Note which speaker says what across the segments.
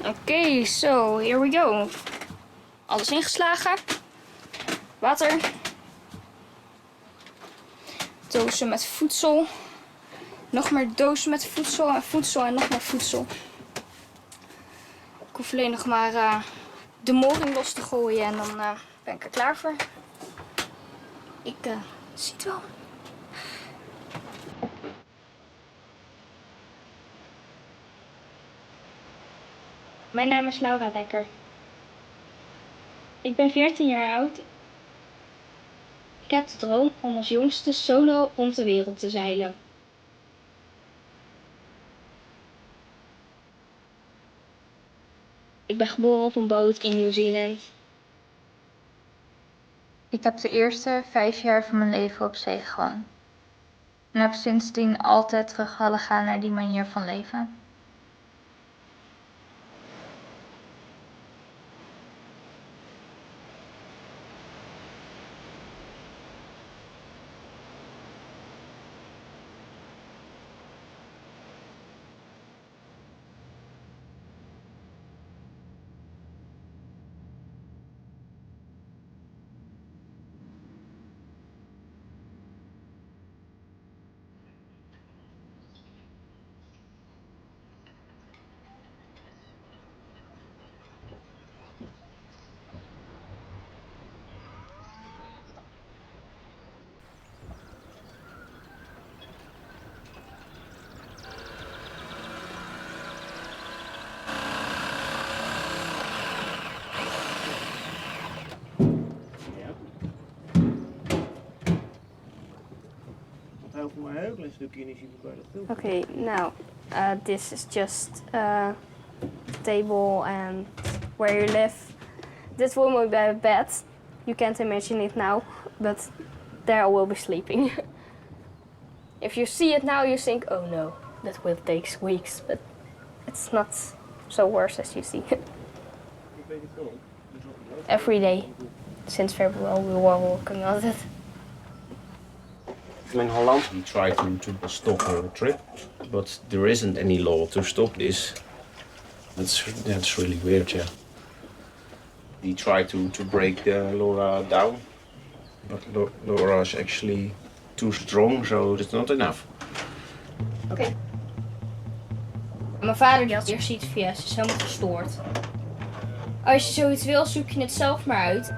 Speaker 1: Oké, so here we go. Alles ingeslagen. Water. Dozen met voedsel. Nog meer dozen met voedsel en voedsel en nog meer voedsel. Ik hoef alleen nog maar de moring los te gooien en dan ben ik er klaar voor. Ik zie het wel. Mijn naam is Laura Dekker. Ik ben 14 jaar oud. Ik heb de droom om als jongste solo rond de wereld te zeilen. Ik ben geboren op een boot in Nieuw-Zeeland. Ik heb de eerste 5 jaar van mijn leven op zee gewoond. En heb sindsdien altijd terug willen gaan naar die manier van leven.
Speaker 2: Maar een heel klein stukje energie bij dat filmpje.
Speaker 1: Okay, now this is just a table and where you live. This will be a bed. You can't imagine it now, but there I will be sleeping. If you see it now, you think, oh no, that will take weeks, but it's not so worse as you see. Every day, since February, we were working on it.
Speaker 2: In Holland, we try to stop her trip, but there isn't any law to stop this. That's really weird, yeah. We try to break Laura down, but Laura is actually too strong, so it's not enough.
Speaker 1: Oké. Mijn vader die had eerst iets via, ze is helemaal gestoord. Als je zoiets wil, zoek je het zelf maar uit.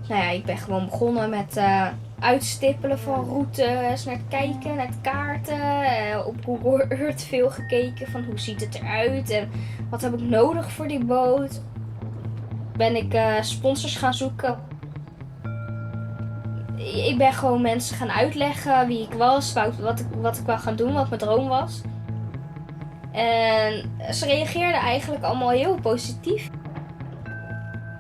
Speaker 1: Nou ja, ik ben gewoon begonnen met uitstippelen van routes, naar het kijken, naar het kaarten. Op Google Earth veel gekeken van hoe ziet het eruit en wat heb ik nodig voor die boot. Ben ik sponsors gaan zoeken. Ik ben gewoon mensen gaan uitleggen wie ik was, wat ik wou gaan doen, wat mijn droom was. En ze reageerden eigenlijk allemaal heel positief.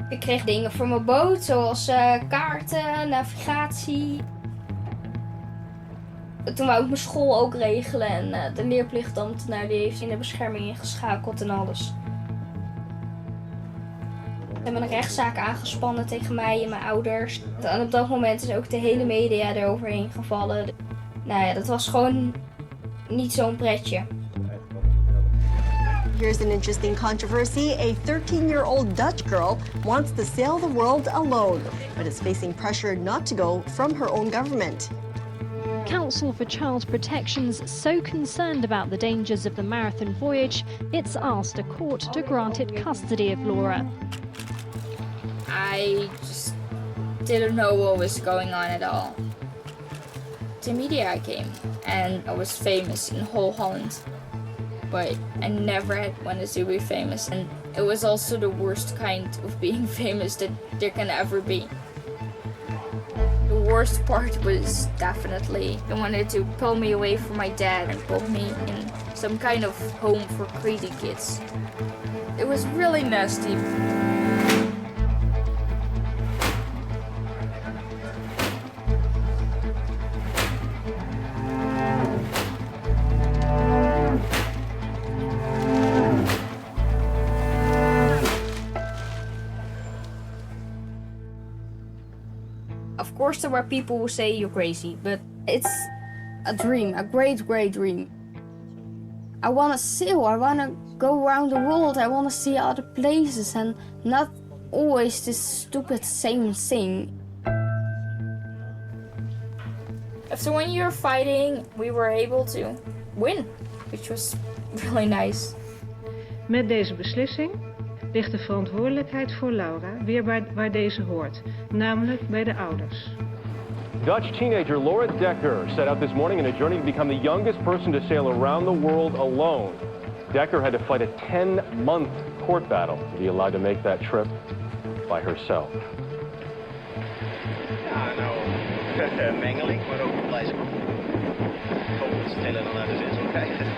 Speaker 1: Ik kreeg dingen voor mijn boot, zoals kaarten, navigatie. Toen wou ik mijn school ook regelen en de leerplichtambtenaar die heeft in de bescherming ingeschakeld en alles. We hebben een rechtszaak aangespannen tegen mij en mijn ouders. En op dat moment is ook de hele media eroverheen gevallen. Nou ja, dat was gewoon niet zo'n pretje.
Speaker 3: Here's an interesting controversy. A 13-year-old Dutch girl wants to sail the world alone, but is facing pressure not to go from her own government.
Speaker 4: Council for Child Protection's so concerned about the dangers of the marathon voyage, it's asked a court to grant it custody of Laura.
Speaker 1: I just didn't know what was going on at all. The media came and I was famous in whole Holland. But I never had wanted to be famous, and it was also the worst kind of being famous that there can ever be. The worst part was definitely they wanted to pull me away from my dad and put me in some kind of home for crazy kids. It was really nasty. Of course, there were people who say you're crazy, but it's a dream, a great, great dream. I want to sail, I want to go around the world, I want to see other places and not always this stupid same thing. After 1 year of fighting, we were able to win, which was really nice.
Speaker 5: Met deze beslissing ligt de verantwoordelijkheid voor Laura weer waar deze hoort, namelijk bij de ouders.
Speaker 6: Dutch teenager Laura Dekker set out this morning on a journey to become the youngest person to sail around the world alone. Dekker had to fight a 10-month court battle to be allowed to make that trip by herself.
Speaker 7: Ja, nou, mengeling, maar ook blij zijn. Ik hoop dat het sneller dan naar de zin zal krijgen.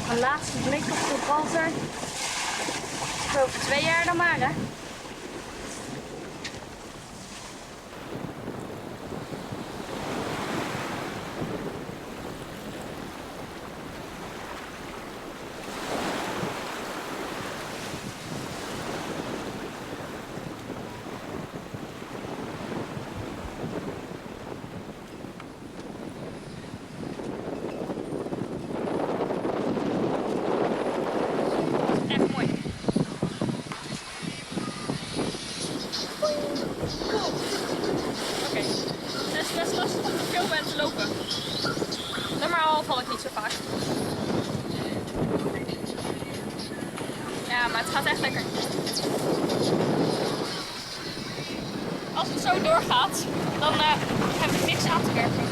Speaker 1: Mijn laatste blik op Gibraltar. Over 2 jaar dan maar, hè. Echt mooi. Oké. Het is best lastig om te filmen en te lopen. Normaal val ik niet zo vaak. Ja, maar het gaat echt lekker. Als het zo doorgaat, dan heb ik niks aan te werken.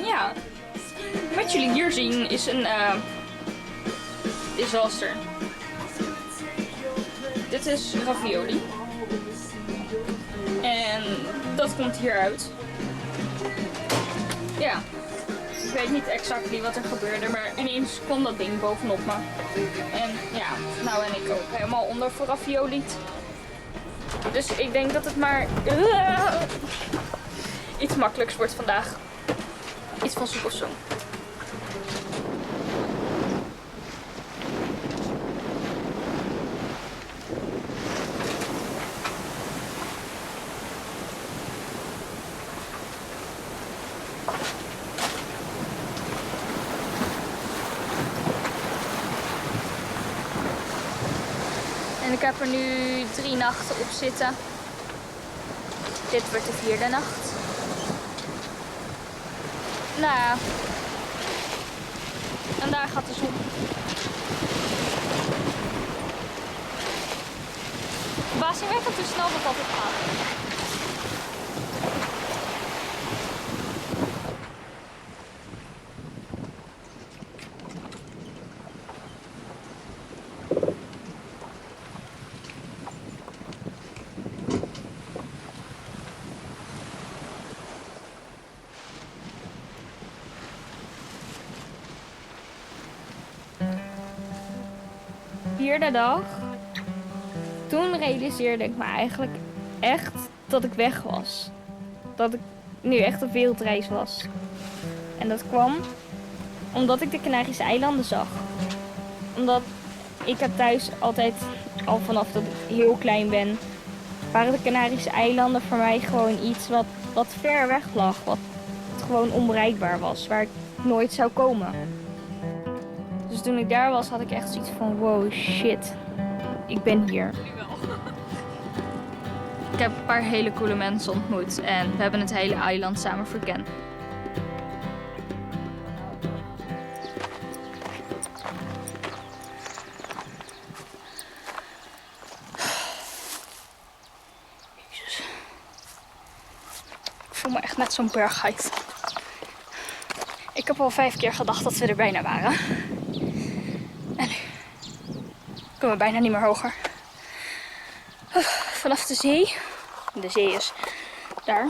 Speaker 1: Ja, wat jullie hier zien is een disaster. Dit is ravioli. En dat komt hieruit. Ja, ik weet niet exact wat er gebeurde, maar ineens kwam dat ding bovenop me. En ja, nou en ik ook helemaal onder voor ravioli. Dus ik denk dat het maar iets makkelijks wordt vandaag. Iets van soep of zo. En ik heb er nu 3 nachten op zitten. Dit wordt de 4e nacht. Nou ja. En daar gaat de zon. Verbazingwekkend hoe snel dat altijd gaat. Vierde dag. Toen realiseerde ik me eigenlijk echt dat ik weg was. Dat ik nu echt op wereldreis was. En dat kwam omdat ik de Canarische eilanden zag. Omdat ik heb thuis altijd, al vanaf dat ik heel klein ben, waren de Canarische eilanden voor mij gewoon iets wat ver weg lag. Wat gewoon onbereikbaar was, waar ik nooit zou komen. Dus toen ik daar was, had ik echt zoiets van, wow, shit, ik ben hier. Ik heb een paar hele coole mensen ontmoet en we hebben het hele eiland samen verkend. voel me echt net zo'n berggeit. Ik heb al 5 keer gedacht dat we er bijna waren. En nu kunnen we bijna niet meer hoger. Vanaf de zee. De zee is daar.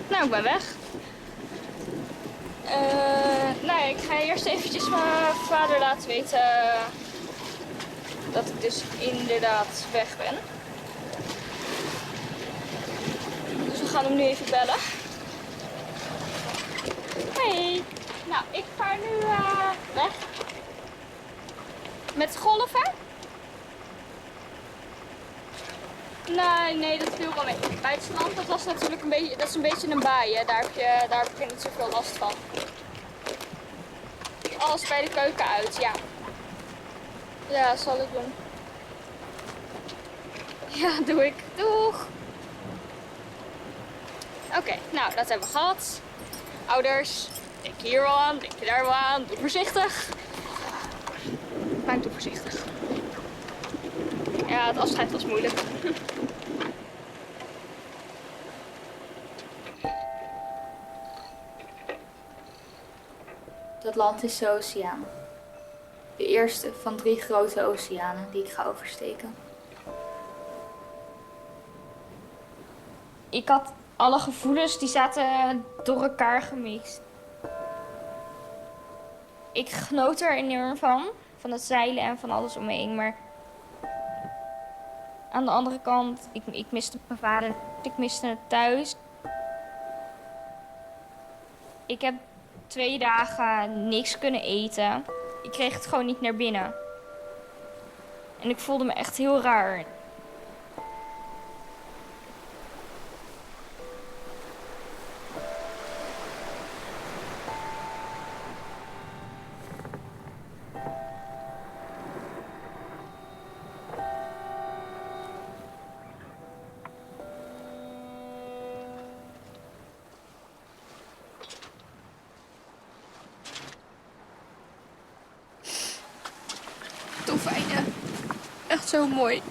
Speaker 1: Nou, ik ben weg. Nou, ik ga eerst eventjes mijn vader laten weten dat ik dus inderdaad weg ben. Dus we gaan hem nu even bellen. Hey, nou, ik ga nu weg. Met golven? Nee, dat viel wel mee. Bij het strand, dat was natuurlijk dat is een beetje een baai. Hè. Daar heb je niet zoveel last van. Alles bij de keuken uit, ja. Ja, zal ik doen. Ja, doe ik. Doeg! Oké, nou, dat hebben we gehad. Ouders, denk je hier wel aan, denk je daar wel aan. Doe voorzichtig. Maar ik doe voorzichtig. Ja, het afscheid was moeilijk. Het Atlantische Oceaan. De eerste van 3 grote oceanen die ik ga oversteken. Ik had alle gevoelens die zaten door elkaar gemixt. Ik genoot er enorm van het zeilen en van alles om me heen, maar aan de andere kant, ik miste mijn vader, ik miste het thuis. Ik heb 2 dagen niks kunnen eten. Ik kreeg het gewoon niet naar binnen. En ik voelde me echt heel raar. Dolfijnen. Echt zo mooi.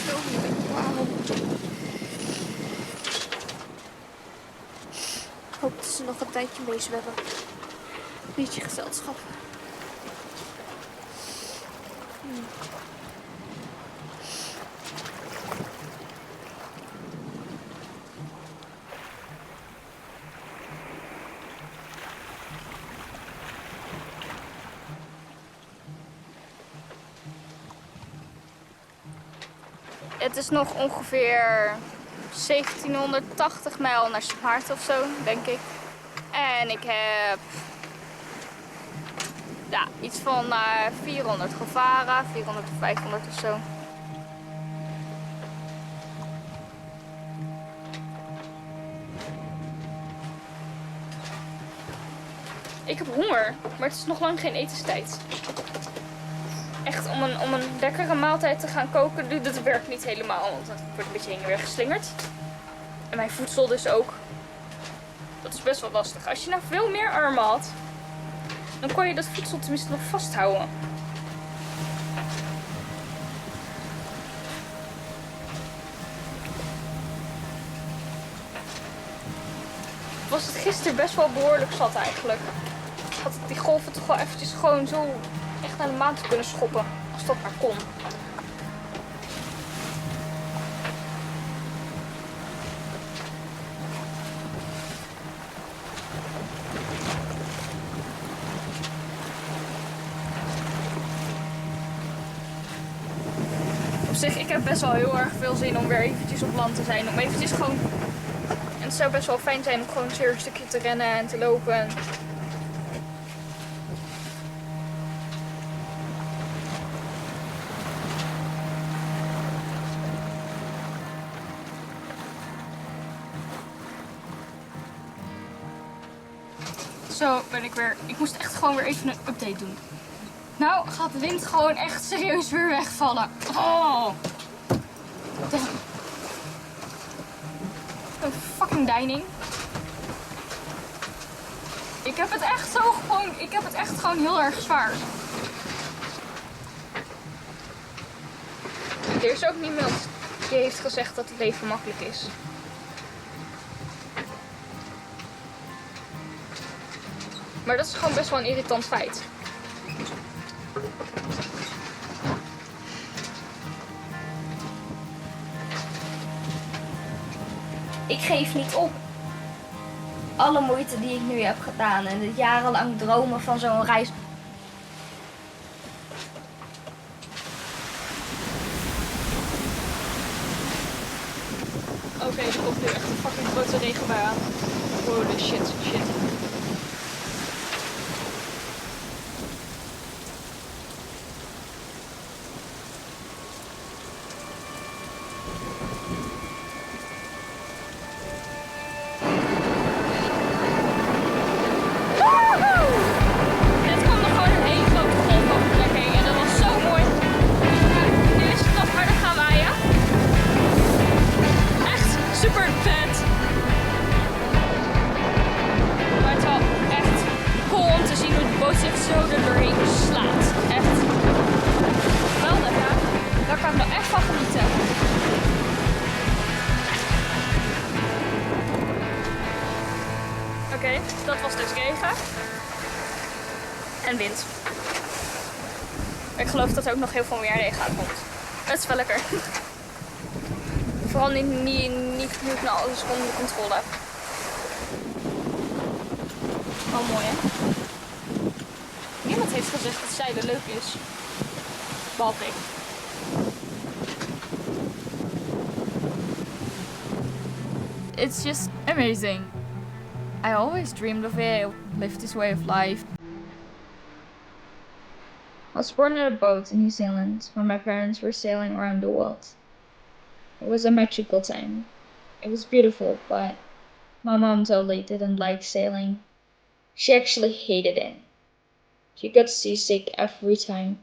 Speaker 1: Zo mooi. Wauw. Ik hoop dat ze nog een tijdje meezwemmen. Beetje gezelschap. Het is nog ongeveer 1780 mijl naar Sint Maarten of zo, denk ik. En ik heb iets van 400 gevaren, 400 of 500 of zo. Ik heb honger, maar het is nog lang geen etenstijd. Echt, om een lekkere maaltijd te gaan koken, dat werkt niet helemaal, want het wordt een beetje heen en weer geslingerd. En mijn voedsel dus ook. Dat is best wel lastig. Als je nou veel meer armen had, dan kon je dat voedsel tenminste nog vasthouden. Was het gisteren best wel behoorlijk zat eigenlijk. Had ik die golven toch wel eventjes gewoon zo echt naar de maan te kunnen schoppen, als dat maar kon. zich, ik heb best wel heel erg veel zin om weer eventjes op land te zijn. Om eventjes gewoon... En het zou best wel fijn zijn om gewoon weer een stukje te rennen en te lopen. Zo ben ik weer. Ik moest echt gewoon weer even een update doen. Nou gaat de wind gewoon echt serieus weer wegvallen. Oh. Een fucking deining. Ik heb het echt gewoon heel erg zwaar. Er is ook niemand die heeft gezegd dat het leven makkelijk is. Maar dat is gewoon best wel een irritant feit. Ik geef niet op. Alle moeite die ik nu heb gedaan en het jarenlang dromen van zo'n reis. Oké, er komt nu echt een fucking grote regenbui aan. Holy shit. Oké, dat was dus regen. En wind. Ik geloof dat er ook nog heel veel meer regen aankomt. Het is wel lekker. Vooral niet nu ik nou alles onder controle heb. Wel mooi, hè? Niemand heeft gezegd dat zeilen leuk is. Behalve ik. It's just amazing. I always dreamed of it, lived this way of life. I was born on a boat in New Zealand when my parents were sailing around the world. It was a magical time. It was beautiful, but my mom totally didn't like sailing. She actually hated it. She got seasick every time.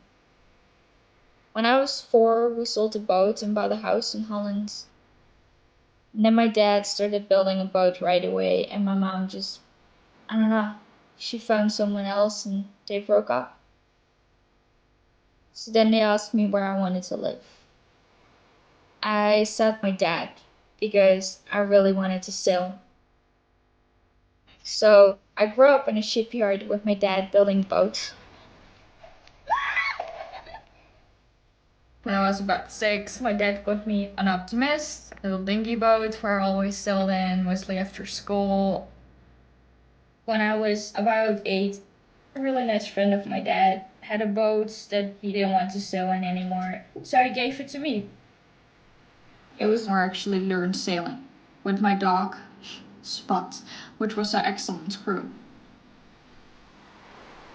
Speaker 1: When I was 4, we sold the boat and bought a house in Holland. And then my dad started building a boat right away, and my mom just, I don't know, she found someone else and they broke up. So then they asked me where I wanted to live. I said my dad, because I really wanted to sail. So I grew up in a shipyard with my dad building boats. When I was about 6, my dad got me an Optimist, a little dinghy boat where I always sailed in, mostly after school. When I was about 8, a really nice friend of my dad had a boat that he didn't want to sail in anymore, so he gave it to me. It was where I actually learned sailing, with my dog, Spot, which was an excellent crew.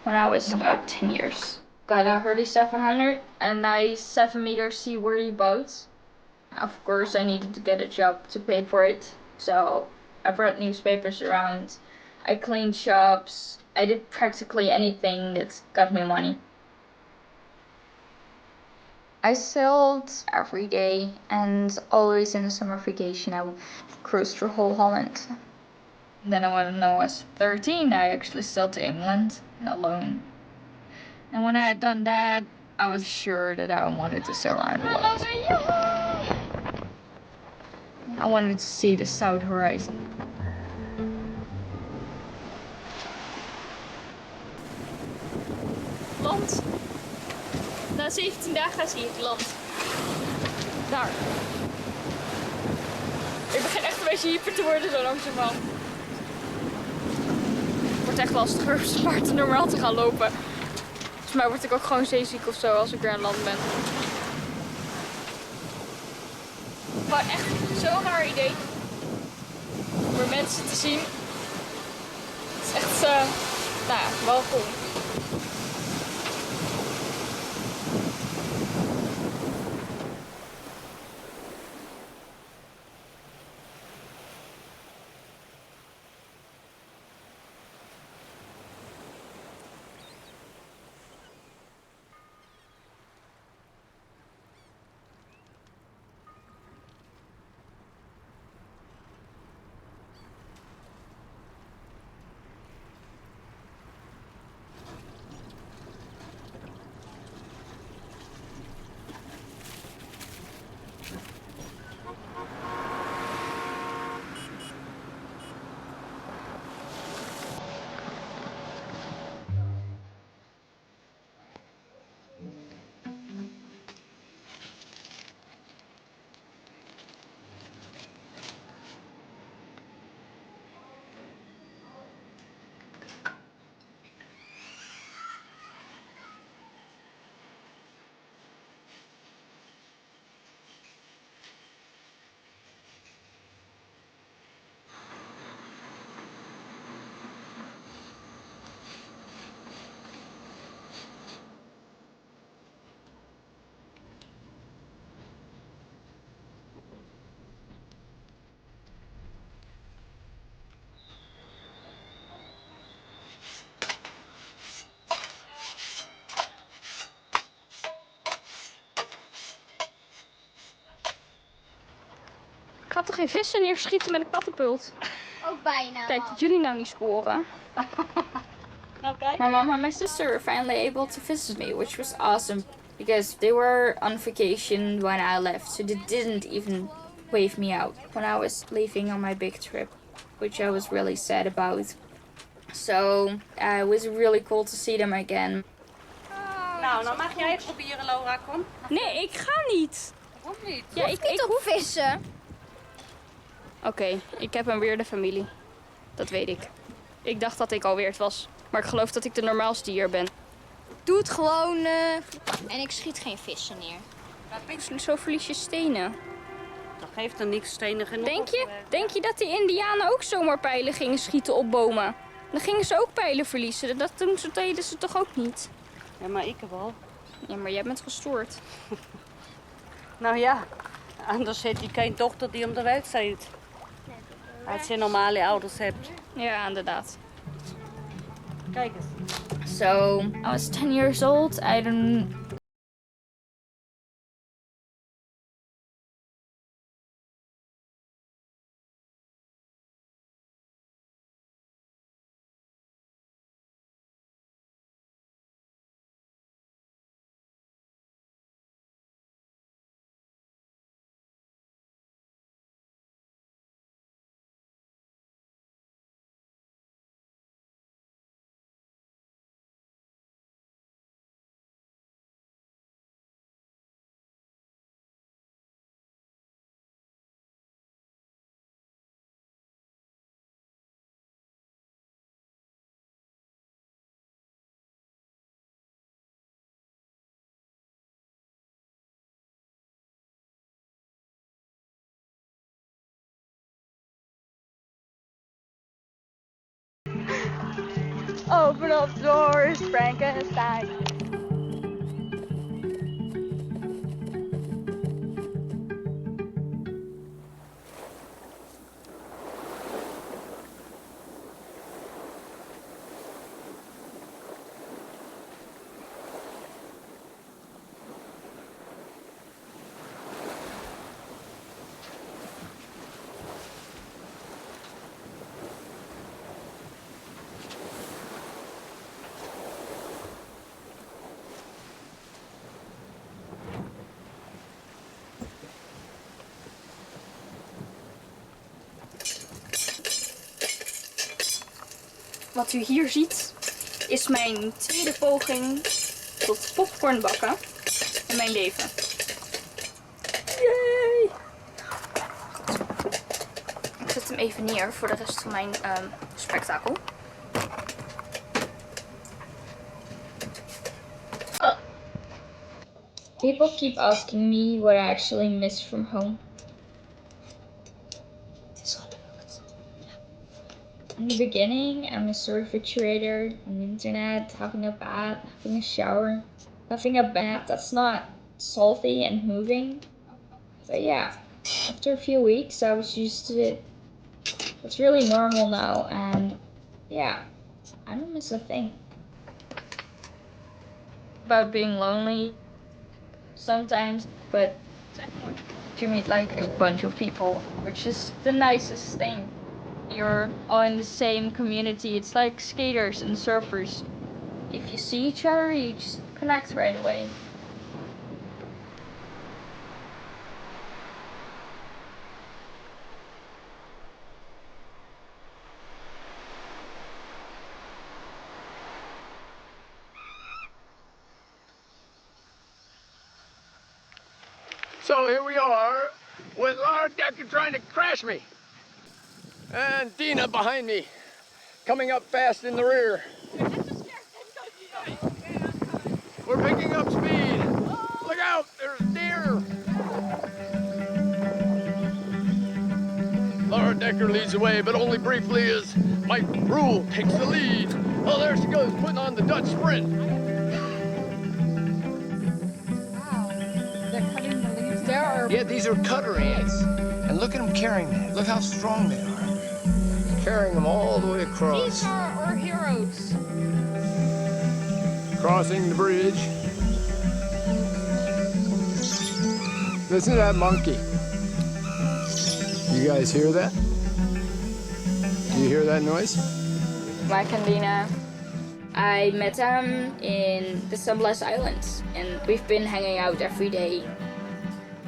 Speaker 1: When I was about 10 years. Got a Hurley 700, a nice 7-meter seaworthy boat. Of course, I needed to get a job to pay for it, so I brought newspapers around. I cleaned shops. I did practically anything that got me money. I sailed every day, and always in the summer vacation I cruised through whole Holland. Then when I was 13, I actually sailed to England alone. And when I had done that, I was sure that I wanted to sail around the world. I wanted to see the south horizon. Land. Na 17 dagen zie ik land. Daar. Ik begin echt een beetje hyper te worden zo langzamerhand. Het wordt echt lastiger op z'n paard normaal te gaan lopen. Volgens mij word ik ook gewoon zeeziek of zo als ik weer aan land ben. Gewoon echt zo'n raar idee. Voor mensen te zien. Het is echt, nou ja, wel cool.
Speaker 8: Ik ga toch geen vissen neerschieten met een katapult?
Speaker 1: Ook bijna.
Speaker 8: Kijk, dat jullie nou niet scoren.
Speaker 1: My mom and my sister were finally able to visit me, which was awesome because they were on vacation when I left, so they didn't even wave me out when I was leaving on my big trip, which I was really sad about. So it was really cool to see them again.
Speaker 9: Nou, dan mag jij het proberen, Laura, kom.
Speaker 8: Nee, ik ga niet.
Speaker 9: Waarom niet?
Speaker 8: Ja, ik
Speaker 1: Op vissen.
Speaker 8: Oké, ik heb een weirde familie. Dat weet ik. Ik dacht dat ik al weird was. Maar ik geloof dat ik de normaalste hier ben.
Speaker 1: Doe het gewoon en ik schiet geen vissen neer.
Speaker 8: Zo verlies je stenen.
Speaker 9: Dat geeft er niks, stenen genoeg.
Speaker 8: Denk je dat die Indianen ook zomaar pijlen gingen schieten op bomen? Dan gingen ze ook pijlen verliezen. Dat deden ze toch ook niet?
Speaker 9: Ja, maar ik wel.
Speaker 8: Ja, maar jij bent gestoord.
Speaker 9: Nou ja, anders heeft hij geen dochter die om de wereld zit. Als je normale ouders hebt.
Speaker 8: Ja, inderdaad.
Speaker 9: Kijk eens.
Speaker 1: So I was 10 years old. I don't.
Speaker 8: Open up doors, Frankenstein. Wat u hier ziet is mijn tweede poging tot popcorn bakken in mijn leven. Yay! Ik zet hem even neer voor de rest van mijn spektakel.
Speaker 1: People keep asking me what I actually miss from home. In the beginning, I'm a refrigerator on the internet, having a bath, having a shower, having a bath that's not salty and moving. So yeah, after a few weeks, I was used to it. It's really normal now, and yeah, I don't miss a thing. About being lonely sometimes, but you meet like a bunch of people, which is the nicest thing. You're all in the same community. It's like skaters and surfers. If you see each other, you just connect right away.
Speaker 10: So here we are with Laura Dekker trying to crash me. And Dina behind me, coming up fast in the rear. We're picking up speed. Look out, there's deer. Laura Dekker leads the way, but only briefly as Mike Rule takes the lead. Oh, there she goes, putting on the Dutch sprint.
Speaker 11: Yeah, these are cutter ants. And look at them carrying that. Look how strong they are. Carrying them all the way across.
Speaker 8: These are our heroes.
Speaker 10: Crossing the bridge. Listen to that monkey. You guys hear that? Do you hear that noise?
Speaker 1: Mike and Dina, I met them in the Sunblast Islands, and we've been hanging out every day.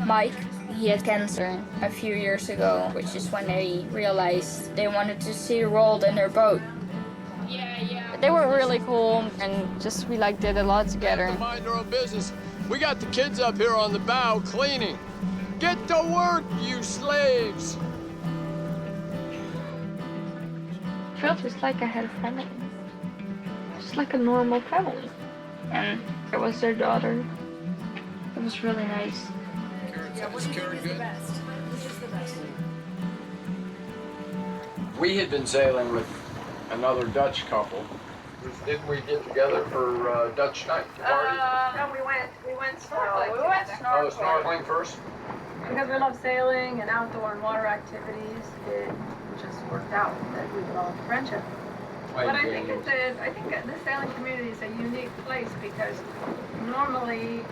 Speaker 1: Mike, he had cancer a few years ago, which is when they realized they wanted to see the world in their boat.
Speaker 8: They were really cool, and just we like did a lot together.
Speaker 10: Mind your own business. We got the kids up here on the bow cleaning. Get to work, you slaves!
Speaker 1: I felt just like I had a family. Just like a normal family. And it was their daughter. It was really nice.
Speaker 10: Was Karen good? We had been sailing with another Dutch couple. Didn't we get together for Dutch night party?
Speaker 12: No, we went snorkeling.
Speaker 10: Oh, snorkeling first?
Speaker 12: Because we love sailing and outdoor and water activities, it just worked out that we developed a friendship. But I think this sailing community is a unique place because normally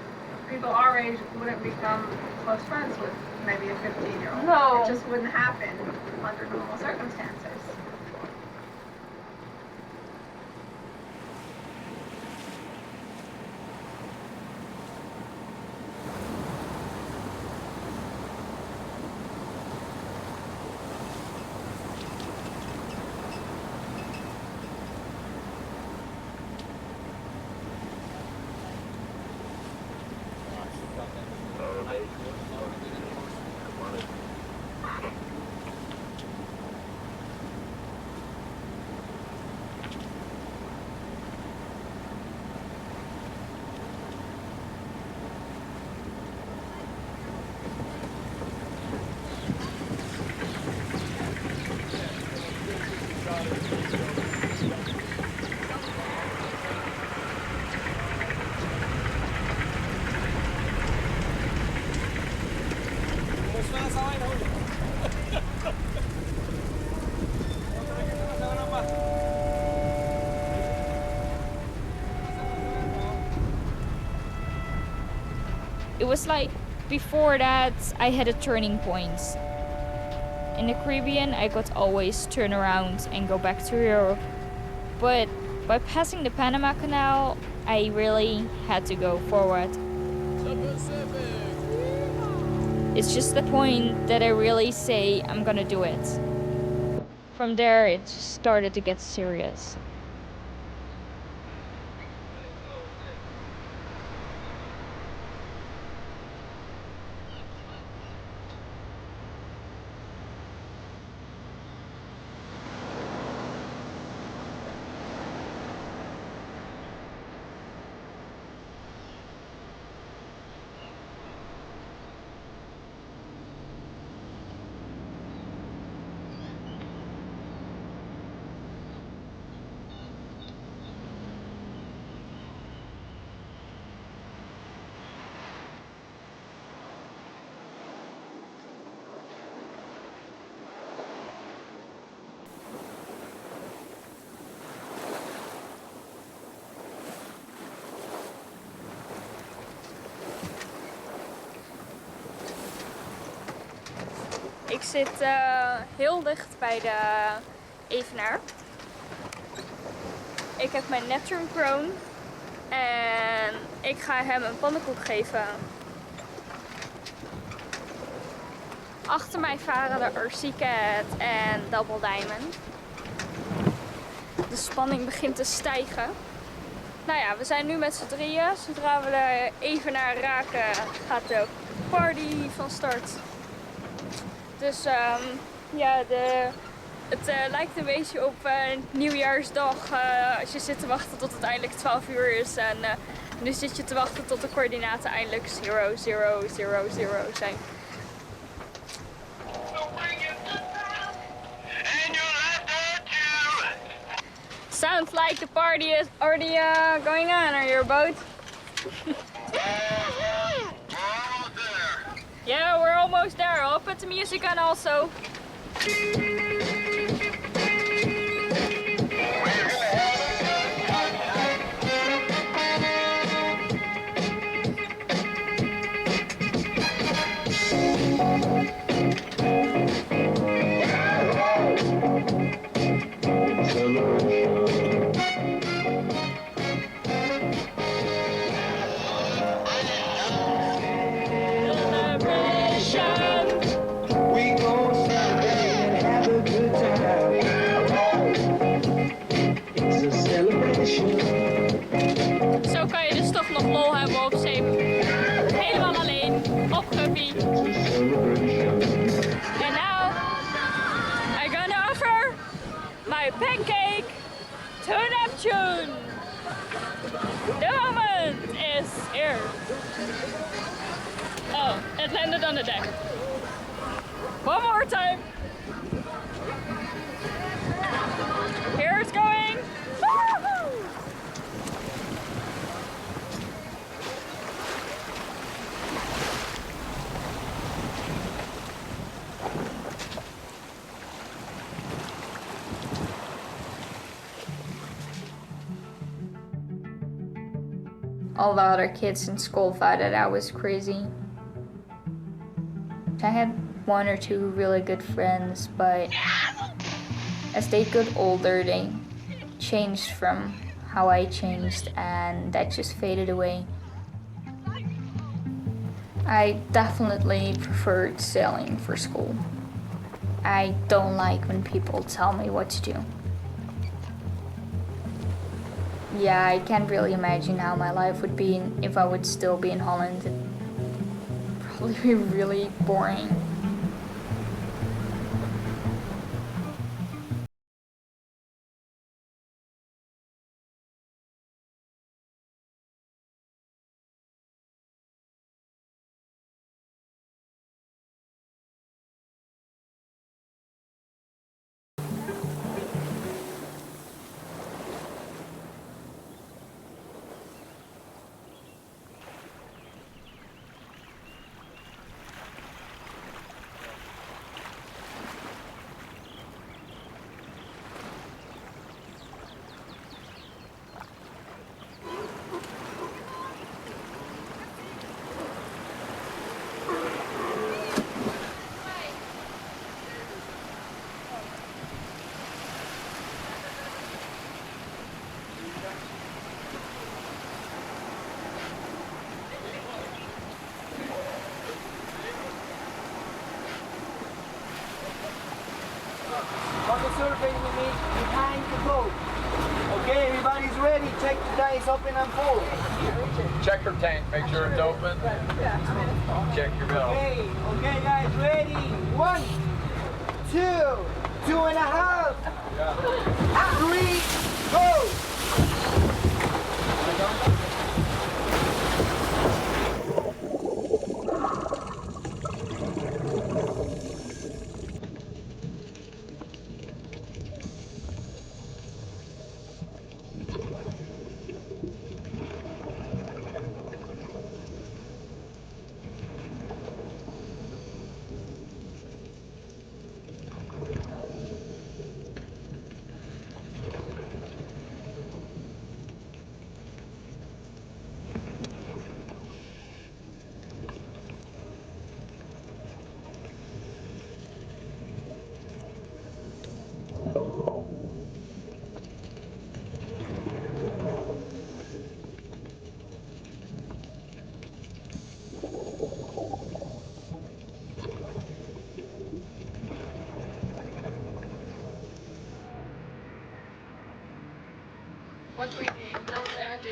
Speaker 12: people our age wouldn't become close friends with maybe a 15-year-old.
Speaker 1: No.
Speaker 12: It just wouldn't happen under normal circumstances.
Speaker 1: It was like before that I had a turning point. In the Caribbean I could always turn around and go back to Europe. But by passing the Panama Canal, I really had to go forward. It's just the point that I really say I'm gonna do it. From there it just started to get serious.
Speaker 8: zit heel dicht bij de evenaar. Ik heb mijn Neptune Crown en ik ga hem een pannenkoek geven. Achter mij varen de RC Cat en Double Diamond. De spanning begint te stijgen. Nou ja, we zijn nu met z'n drieën. Zodra we er even naar raken, gaat de party van start. Dus ja, het lijkt een beetje op nieuwjaarsdag als je zit te wachten tot het eindelijk 12 uur is. En nu zit je te wachten tot de coördinaten eindelijk 0, 0, 0, 0 zijn. Sounds like the party is already going on on your boat. Yeah, we're almost there. I'll put the music on also. Zo kan je dus toch nog lol hebben op zee. Helemaal alleen, op Guppy. And now, I'm gonna offer my pancake to Neptune. The moment is here. Oh, it landed on the deck. One more time. Here it's going. Woo-hoo!
Speaker 1: All the other kids in school thought that I was crazy. I had one or two really good friends, but as they got older, they changed from how I changed, and that just faded away. I definitely preferred sailing for school. I don't like when people tell me what to do. Yeah, I can't really imagine how my life would be if I would still be in Holland. It'd probably be really boring.
Speaker 13: Survey with me behind the boat. Okay, everybody's ready. Check the dice open and full.
Speaker 10: Check your tank, make sure it's open. Check your belt.
Speaker 13: Okay guys, ready? 1, 2, 2.5, 3, go!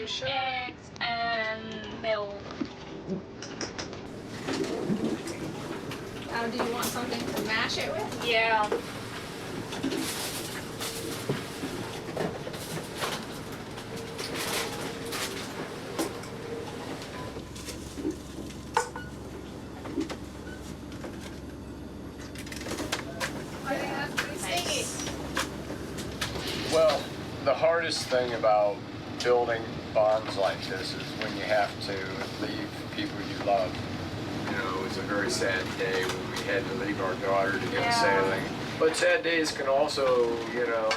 Speaker 1: shirts and milk.
Speaker 12: Do you want something to mash it with?
Speaker 1: Yeah.
Speaker 10: Well, the hardest thing about building bonds like this is when you have to leave people you love. You know, it was a very sad day when we had to leave our daughter to go sailing. But sad days can also, you know,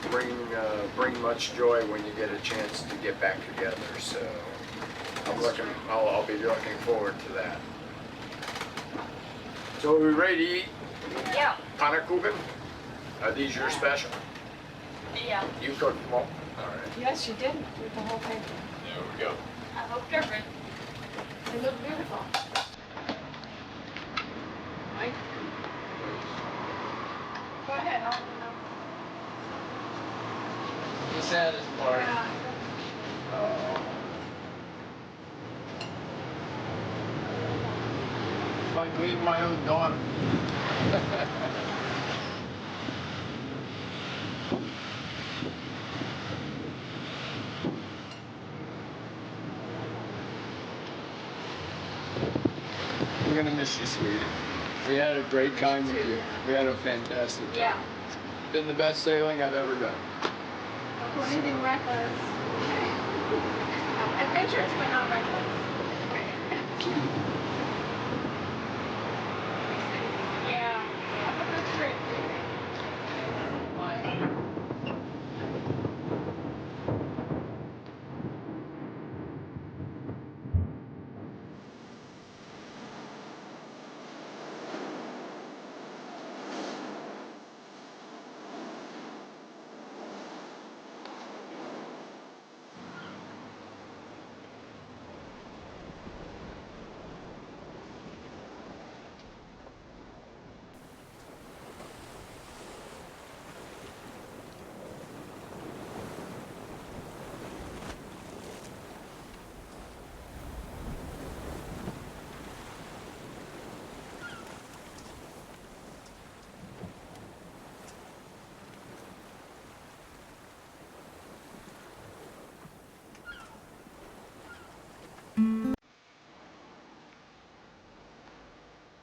Speaker 10: bring much joy when you get a chance to get back together. So I'll be looking forward to that. So are we ready to eat?
Speaker 1: Yeah.
Speaker 10: Pannenkoeken? Are these your special?
Speaker 1: Yeah.
Speaker 10: You cooked them all? All right.
Speaker 12: Yes, you did. With the whole paper.
Speaker 10: There we go.
Speaker 1: I look different.
Speaker 12: They look beautiful. Mike? Go ahead. I'll know.
Speaker 10: The saddest part. It's like leaving my own daughter. We're gonna miss you, sweetie. We had a great time with you. We had a fantastic time.
Speaker 1: Yeah.
Speaker 10: Been the best sailing I've ever done.
Speaker 12: Anything reckless. Adventurous, but not reckless.
Speaker 1: Yeah.
Speaker 12: That's great.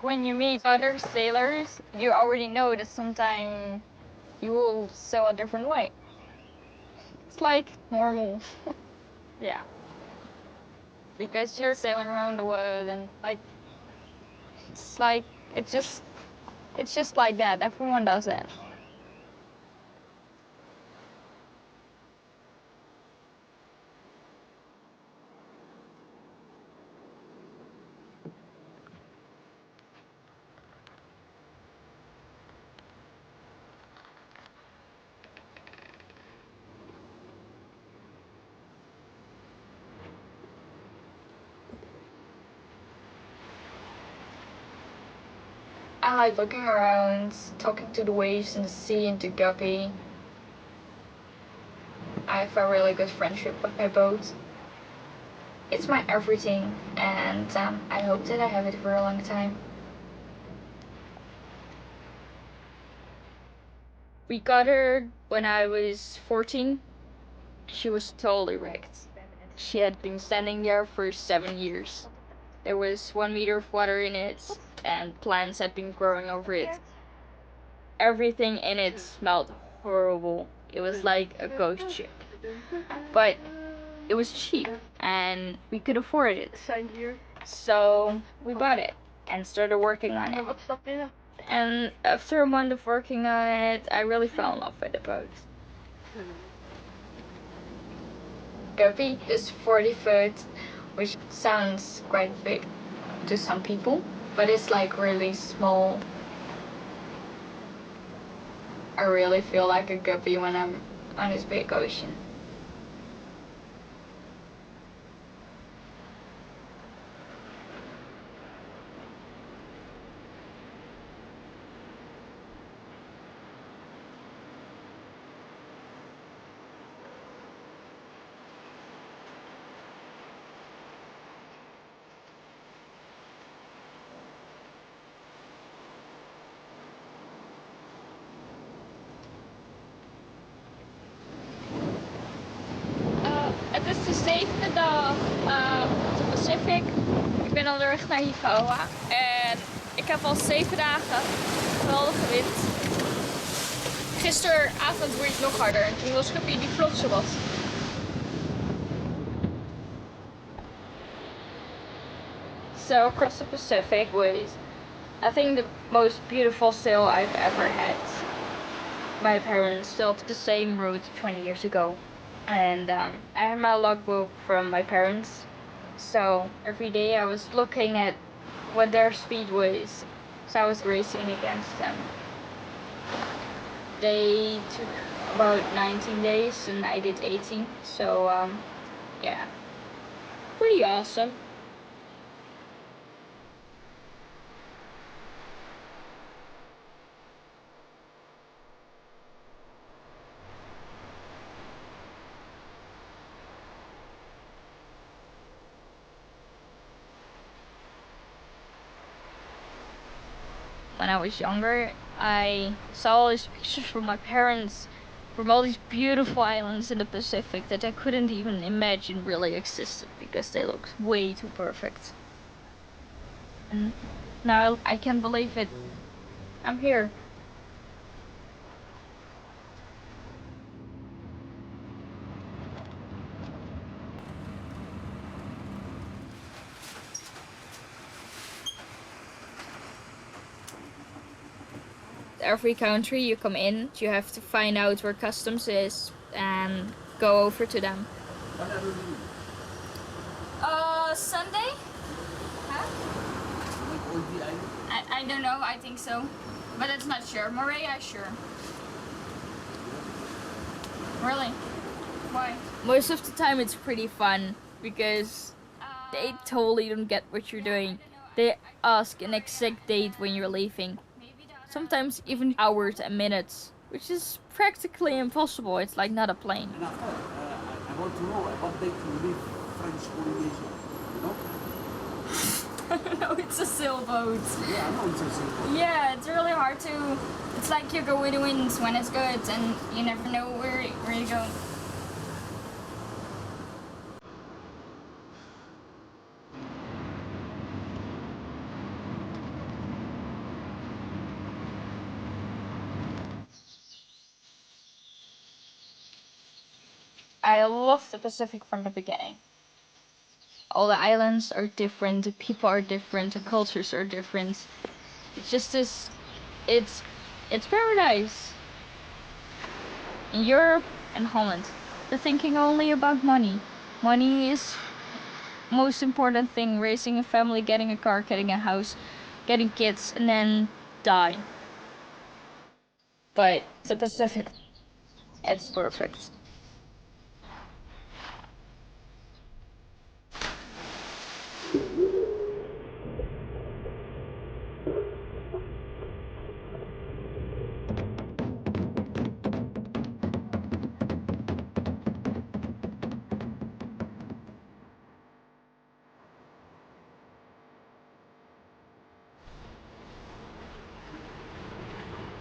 Speaker 1: When you meet other sailors, you already know that sometime you will sail a different way. It's like normal. Yeah. Because you're sailing around the world and it's just like that. Everyone does it. I like looking around, talking to the waves in the sea and to Guppy. I have a really good friendship with my boat. It's my everything, and I hope that I have it for a long time. We got her when I was 14. She was totally wrecked. She had been standing there for 7 years. There was 1 meter of water in it, and plants had been growing over it. Everything in it smelled horrible. It was like a ghost ship. But it was cheap, and we could afford it. So we bought it and started working on it. And after a month of working on it, I really fell in love with the boat. Guppy is 40 foot, which sounds quite big to some people, but it's like really small. I really feel like a guppy when I'm on this big ocean. zevende dag op de Pacific. Ik ben onderweg naar Hikoa. En ik heb al 7 dagen geweldige wind. Gisteravond woei het nog harder. En toen was Guppy die vlot zo wat. So across the Pacific was, I think, the most beautiful sail I've ever had. My parents sailed the same route 20 years ago. And I had my logbook from my parents. So every day I was looking at what their speed was. So I was racing against them. They took about 19 days and I did 18. So yeah, pretty awesome. When I was younger, I saw all these pictures from my parents from all these beautiful islands in the Pacific that I couldn't even imagine really existed because they looked way too perfect. And now I can't believe it. I'm here. Every country you come in, you have to find out where customs is and go over to them. Sunday? Huh? I don't know, I think so. But it's not sure. Morea is sure. Really? Why? Most of the time it's pretty fun because they totally don't get what you're doing. They ask an exact date when you're leaving. Sometimes even hours and minutes, which is practically impossible. It's like not a plane.
Speaker 14: And after, I want to know what date you leave French Polynesia, you know?
Speaker 1: I don't know, it's a sailboat.
Speaker 14: Yeah, I know it's a sailboat.
Speaker 1: Yeah, it's really hard to... It's like you go with the winds when it's good and you never know where you're going. I love the Pacific from the beginning. All the islands are different, the people are different, the cultures are different. It's just this, it's paradise. In Europe and Holland, they're thinking only about money. Money is the most important thing, raising a family, getting a car, getting a house, getting kids, and then die. But the Pacific, it's perfect.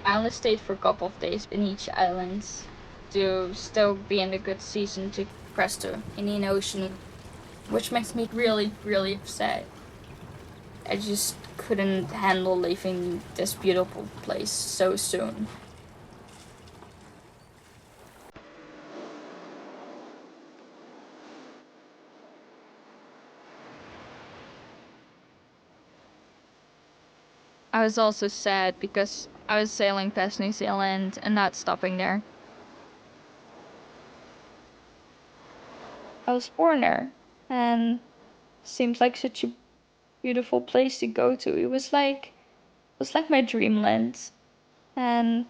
Speaker 1: I only stayed for a couple of days in each island to still be in the good season to cross the Indian Ocean, which makes me really, really upset. I just couldn't handle leaving this beautiful place so soon. I was also sad because I was sailing past New Zealand and not stopping there. I was born there and seemed like such a beautiful place to go to. It was like my dreamland, and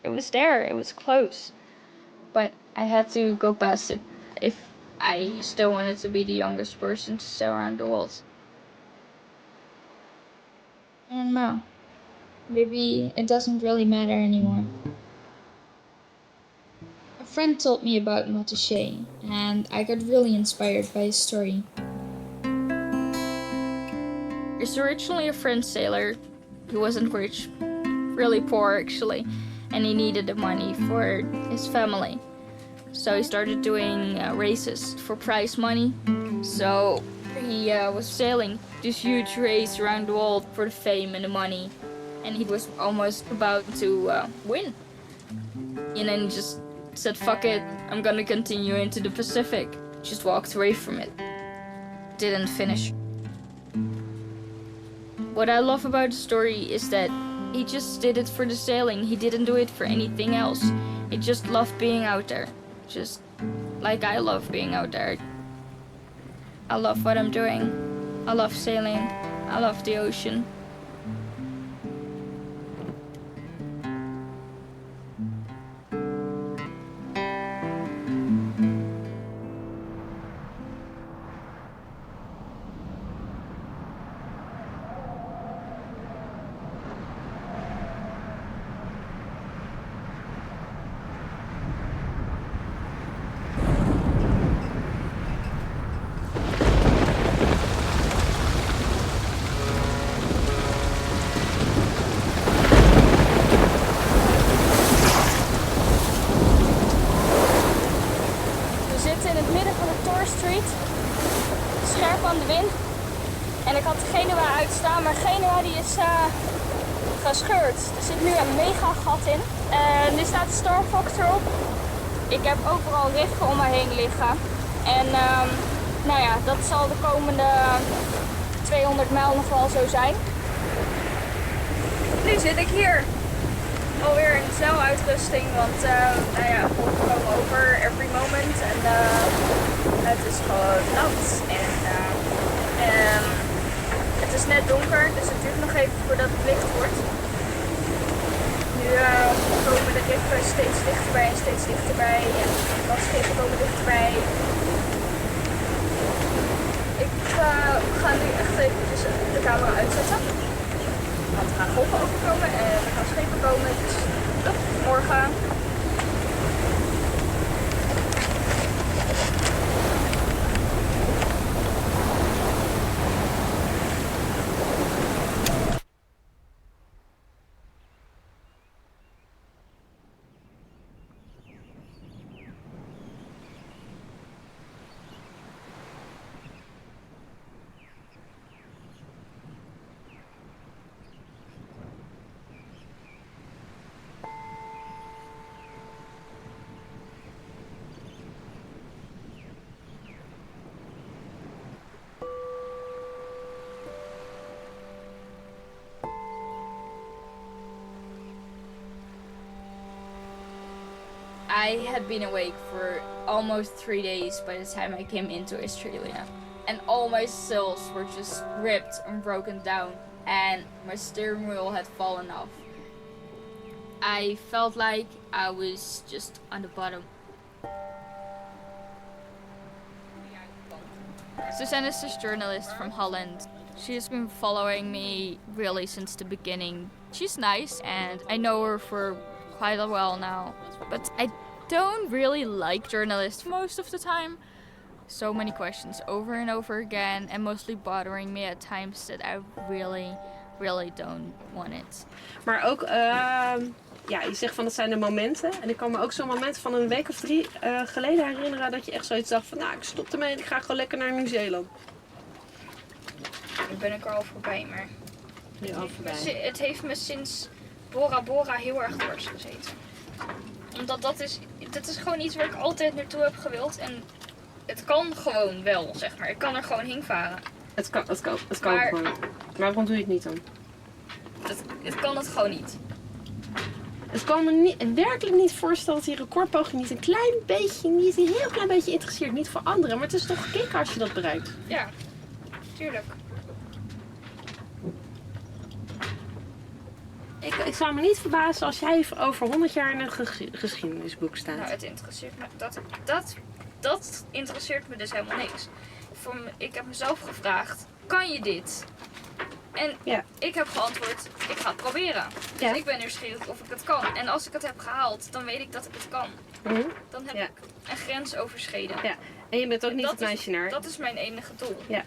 Speaker 1: it was there, it was close, but I had to go past it if I still wanted to be the youngest person to sail around the world. I don't know. Maybe it doesn't really matter anymore. A friend told me about Montache, and I got really inspired by his story. He's originally a French sailor. He wasn't rich, really poor actually, and he needed the money for his family. So he started doing races for prize money. So he was sailing this huge race around the world for the fame and the money. And he was almost about to win. And then he just said, fuck it, I'm gonna continue into the Pacific. Just walked away from it. Didn't finish. What I love about the story is that he just did it for the sailing. He didn't do it for anything else. He just loved being out there. Just like I love being out there. I love what I'm doing. I love sailing. I love the ocean.
Speaker 8: Scherp aan de wind. En ik had de Genua uitstaan, maar Genua die is gescheurd. Er zit nu een mega gat in. En nu staat de Star Fox erop. Ik heb overal riften om me heen liggen. En nou ja, dat zal de komende 200 mijl nog wel zo zijn. Nu zit ik hier. Alweer in sneluitrusting, want nou ja, we komen over every moment. En het is gewoon nat. En het is net donker, dus het duurt nog even voordat het licht wordt. Nu komen de riffen steeds dichterbij en steeds dichterbij. En de gasschepen komen dichterbij. Ik ga nu echt even de camera uitzetten. Want er gaan golven overkomen en er gaan schepen komen. Dus tot morgen.
Speaker 1: I had been awake for almost 3 days by the time I came into Australia. And all my sails were just ripped and broken down. And my steering wheel had fallen off. I felt like I was just on the bottom. Susanne is this journalist from Holland. She has been following me really since the beginning. She's nice and I know her for quite a while now. But I don't really like journalists most of the time. So many questions over and over again and mostly bothering me at times that I really don't want it.
Speaker 15: Maar ook, ja, je zegt van dat zijn de momenten. En ik kan me ook zo'n moment van een week of 3 geleden herinneren dat je echt zoiets dacht van, nou, ik stop ermee en ik ga gewoon lekker naar Nieuw-Zeeland.
Speaker 1: Nu ben ik er al voorbij, maar
Speaker 15: Het
Speaker 1: heeft me sinds Bora Bora heel erg dwars gezeten. Omdat dat is gewoon iets waar ik altijd naartoe heb gewild en het kan gewoon wel, zeg maar. Ik kan er gewoon heen varen.
Speaker 15: Het kan maar, gewoon. Maar waarom doe je het niet dan?
Speaker 1: Het kan het gewoon niet.
Speaker 15: Het kan me werkelijk niet voorstellen dat die recordpoging niet een klein beetje, niet een heel klein beetje interesseert. Niet voor anderen, maar het is toch kicken als je dat bereikt.
Speaker 1: Ja, tuurlijk.
Speaker 15: Ik zou me niet verbazen als jij over 100 jaar in een geschiedenisboek staat.
Speaker 1: Nou, het interesseert me. Dat interesseert me dus helemaal niks. Ik heb mezelf gevraagd, kan je dit? En ik heb geantwoord, ik ga het proberen. Dus ik ben nieuwsgierig of ik het kan. En als ik het heb gehaald, dan weet ik dat ik het kan. Dan heb ik een grens overschreden.
Speaker 15: Ja. En je bent ook niet het meisje naar.
Speaker 1: Dat is mijn enige doel.
Speaker 15: Ja.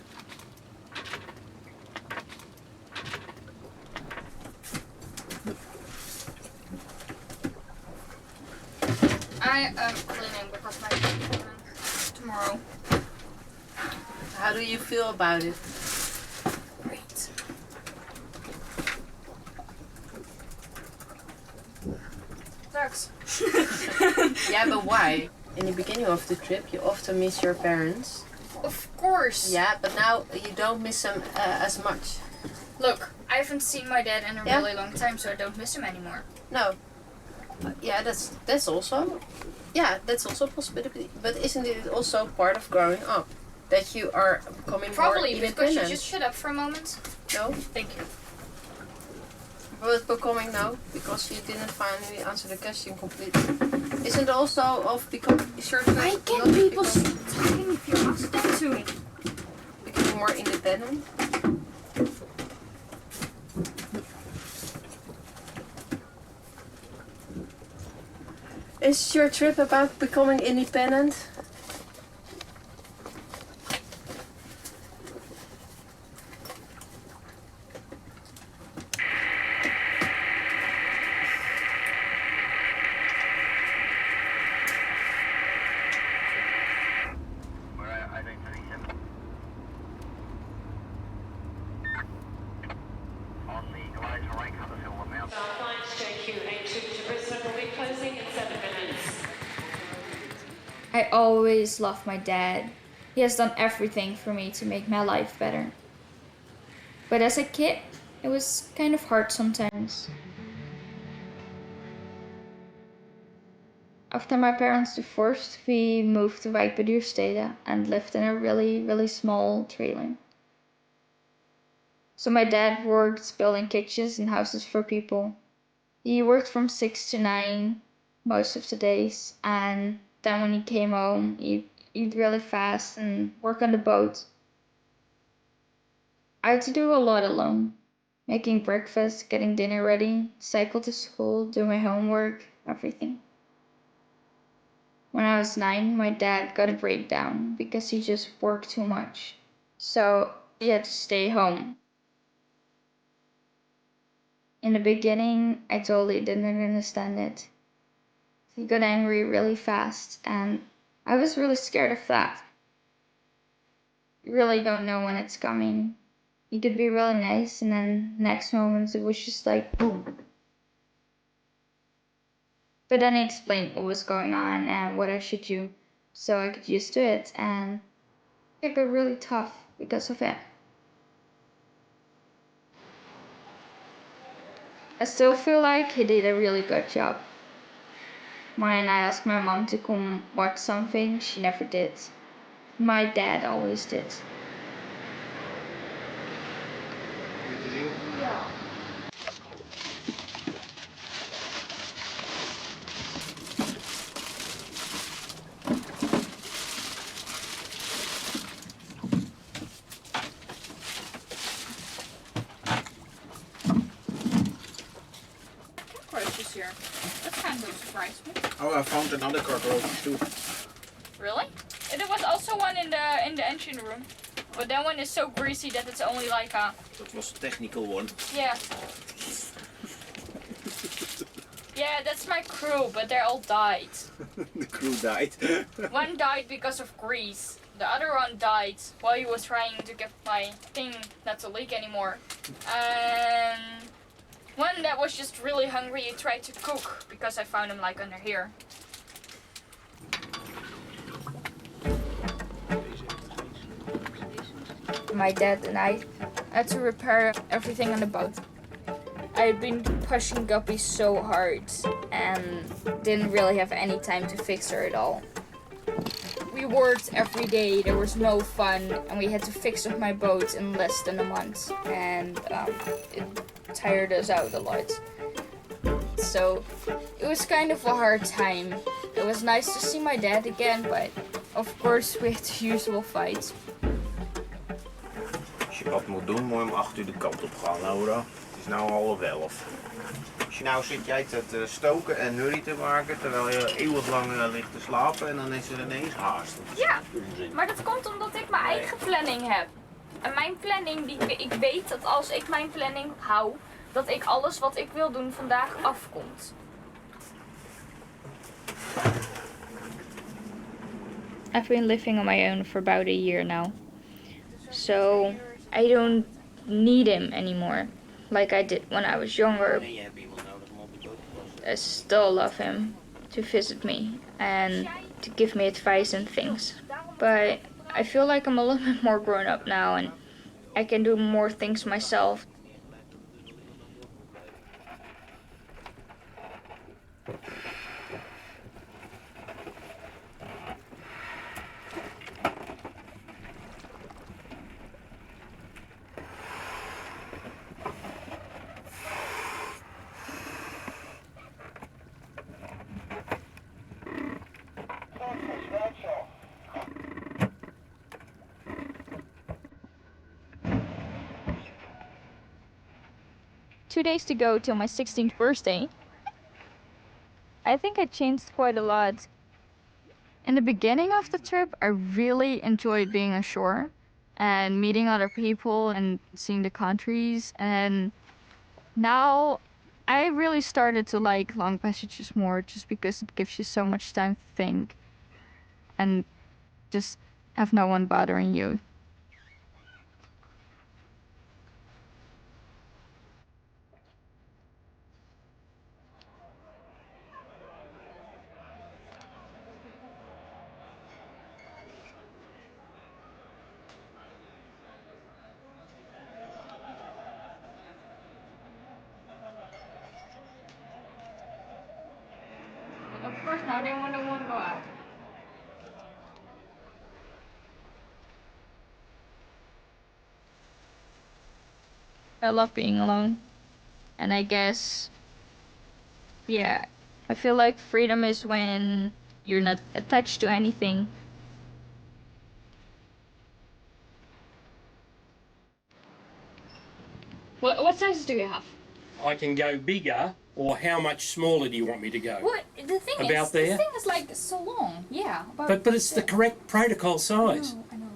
Speaker 1: I am cleaning the have my appointment tomorrow.
Speaker 15: How do you feel about it?
Speaker 1: Great. Sucks.
Speaker 15: Yeah, but why? In the beginning of the trip, you often miss your parents.
Speaker 1: Of course.
Speaker 15: Yeah, but now you don't miss them as much.
Speaker 1: Look, I haven't seen my dad in a really long time, so I don't miss him anymore.
Speaker 15: No. Yeah, that's also a possibility. But isn't it also part of growing up? That you are becoming
Speaker 1: Probably,
Speaker 15: more
Speaker 1: but
Speaker 15: independent?
Speaker 1: could you just shut up for a moment?
Speaker 15: No?
Speaker 1: Thank you.
Speaker 15: But becoming no, because you didn't finally answer the question completely. Isn't also of becoming certain...
Speaker 1: Why can't people stop talking if you ask them to?
Speaker 15: Becoming more independent? Is your trip about becoming independent?
Speaker 1: I always loved my dad. He has done everything for me to make my life better. But as a kid, it was kind of hard sometimes. After my parents divorced, we moved to Wijk and lived in a really small trailer. So my dad worked building kitchens and houses for people. He worked from 6 to 9 most of the days, and then when he came home, he'd eat really fast and work on the boat. I had to do a lot alone. Making breakfast, getting dinner ready, cycle to school, do my homework, everything. When I was 9, my dad got a breakdown because he just worked too much. So he had to stay home. In the beginning, I totally didn't understand it. He got angry really fast, and I was really scared of that. You really don't know when it's coming. He could be really nice, and then next moment it was just like boom. But then he explained what was going on and what I should do, so I got used to it, and it got really tough because of it. I still feel like he did a really good job. When I asked my mom to come watch something, she never did. My dad always did. Yeah. This year. That kind of surprised me.
Speaker 10: Oh, I found another cockroach too.
Speaker 1: Really? And there was also one in the engine room. But that one is so greasy that it's only like a...
Speaker 2: That was a technical one.
Speaker 1: Yeah. Yeah, that's my crew, but they all died.
Speaker 2: The crew died.
Speaker 1: One died because of grease. The other one died while he was trying to get my thing not to leak anymore. And one that was just really hungry, he tried to cook because I found him like under here. My dad and I had to repair everything on the boat. I had been pushing Guppy so hard and didn't really have any time to fix her at all. We worked every day, there was no fun, and we had to fix up my boat in less than a month, and it tired us out a lot. So it was kind of a hard time. It was nice to see my dad again, but of course we had the usual fights.
Speaker 2: Als je wat moet doen, moet je om 8 uur de kant op gaan, Laura. Het is nu al 11. Als je nou zit jij te stoken en hurry te maken, terwijl je eeuwig lang ligt te slapen en dan is er ineens haast.
Speaker 1: Ja, maar dat komt omdat ik mijn eigen planning heb. En mijn planning, ik weet dat als ik mijn planning hou, dat ik alles wat ik wil doen vandaag afkomt. I've been living on my own for about a year now. So I don't need him anymore like I did when I was younger. I still love him to visit me and to give me advice and things. But I feel like I'm a little bit more grown up now and I can do more things myself. Two days to go till my 16th birthday. I think I changed quite a lot. In the beginning of the trip, I really enjoyed being ashore and meeting other people and seeing the countries. And now I really started to like long passages more just because it gives you so much time to think and just have no one bothering you. Of course not, they want to go out. I love being alone. And I guess, yeah, I feel like freedom is when you're not attached to anything. What sizes do you have?
Speaker 16: I can go bigger, or how much smaller do you want me to go?
Speaker 1: What the thing
Speaker 16: About
Speaker 1: is,
Speaker 16: there?
Speaker 1: this thing is like so long. Yeah.
Speaker 16: But it's the correct protocol size.
Speaker 1: I know.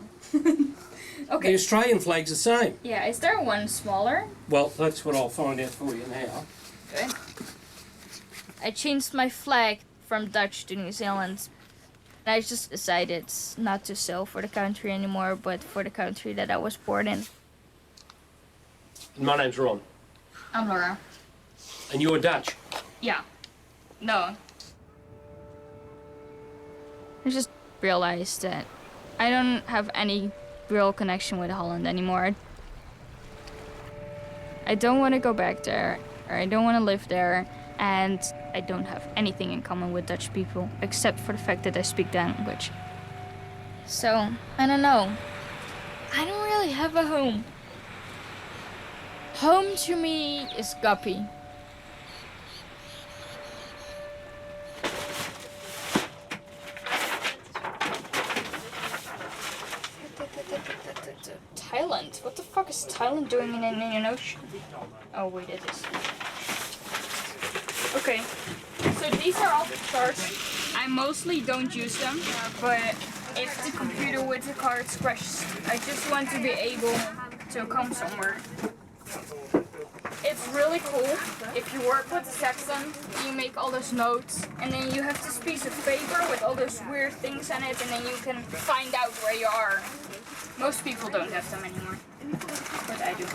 Speaker 1: Okay.
Speaker 16: The Australian flag's the same.
Speaker 1: Yeah, is there one smaller?
Speaker 16: Well, that's what I'll find out for you now.
Speaker 1: Good. I changed my flag from Dutch to New Zealand. I just decided not to sail for the country anymore, but for the country that I was born in.
Speaker 16: My name's Ron.
Speaker 1: I'm Laura.
Speaker 16: And you're Dutch?
Speaker 1: Yeah. No. I just realized that I don't have any real connection with Holland anymore. I don't want to go back there, or I don't want to live there, and I don't have anything in common with Dutch people, except for the fact that I speak the language. So, I don't know. I don't really have a home. Home to me is Guppy. Thailand? What the fuck is Thailand doing in an Indian Ocean? Oh wait, it is. Okay, so these are all the cards. I mostly don't use them, but if the computer with the cards crashes, I just want to be able to come somewhere. It's really cool. If you work with the sextant, you make all those notes, and then you have this piece of paper with all those weird things on it, and then you can find out where you are. Most people don't have them anymore, but I do.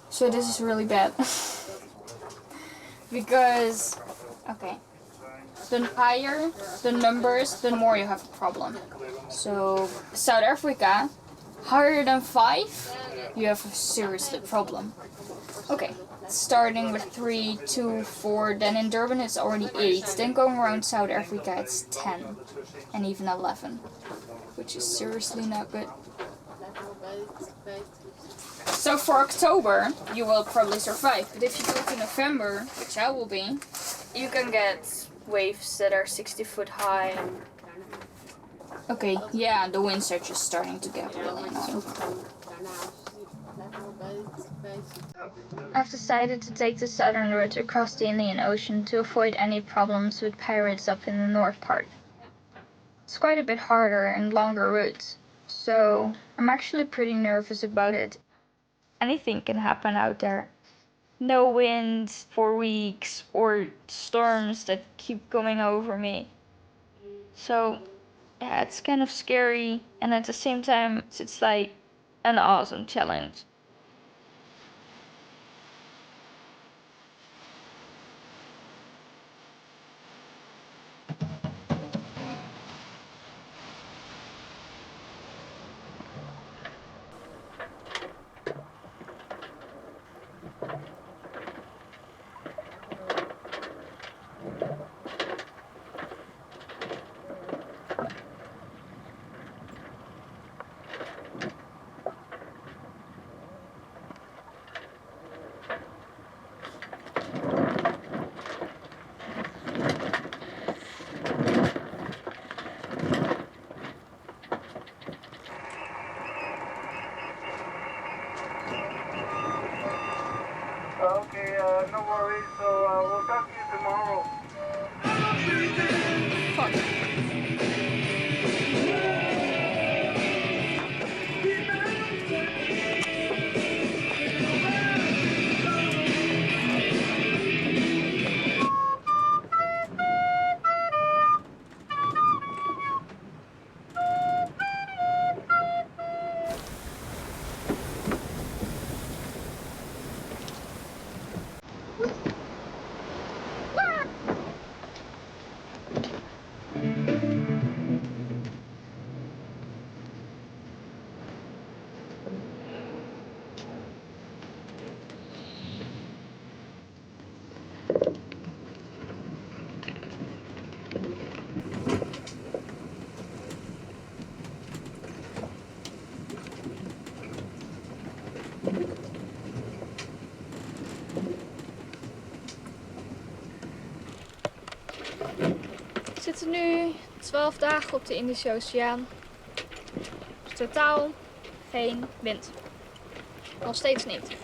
Speaker 1: So this is really bad. Because, okay, the higher the numbers, the more you have a problem. So South Africa, higher than 5, you have a serious problem. Okay, starting with 3, 2, 4, then in Durban it's already 8, then going around South Africa it's 10, and even 11, which is seriously not good. So for October, you will probably survive, but if you go to November, which I will be, you can get waves that are 60 foot high. Okay, yeah, the winds are just starting to get really annoying. I've decided to take the southern route across the Indian Ocean to avoid any problems with pirates up in the north part. It's quite a bit harder and longer route, so I'm actually pretty nervous about it. Anything can happen out there. no wind for weeks or storms that keep coming over me. So yeah, it's kind of scary, and at the same time it's like an awesome challenge.
Speaker 13: Okay, no worries. So we'll talk to you tomorrow.
Speaker 8: We zitten nu 12 dagen op de Indische Oceaan. Dus totaal geen wind. Nog steeds niet.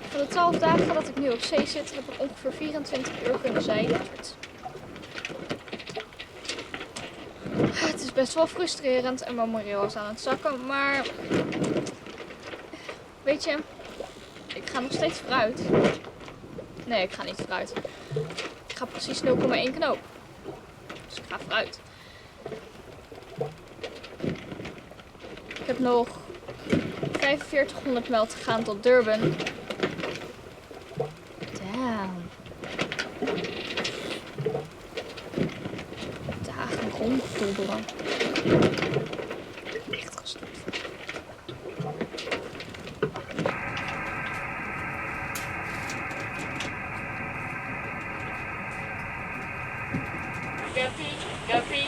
Speaker 8: Van de 12 dagen dat ik nu op zee zit, heb ik ongeveer 24 uur kunnen zeilen. Het is best wel frustrerend en mijn moreel is aan het zakken, maar weet je, ik ga nog steeds vooruit. Nee, ik ga niet vooruit. Ik ga precies 0,1 knoop. Dus ik ga vooruit. Ik heb nog 4500 mijl te gaan tot Durban. Damn. Dagen ronddobbelen. Echt gestopt.
Speaker 1: Guppy, Guppy.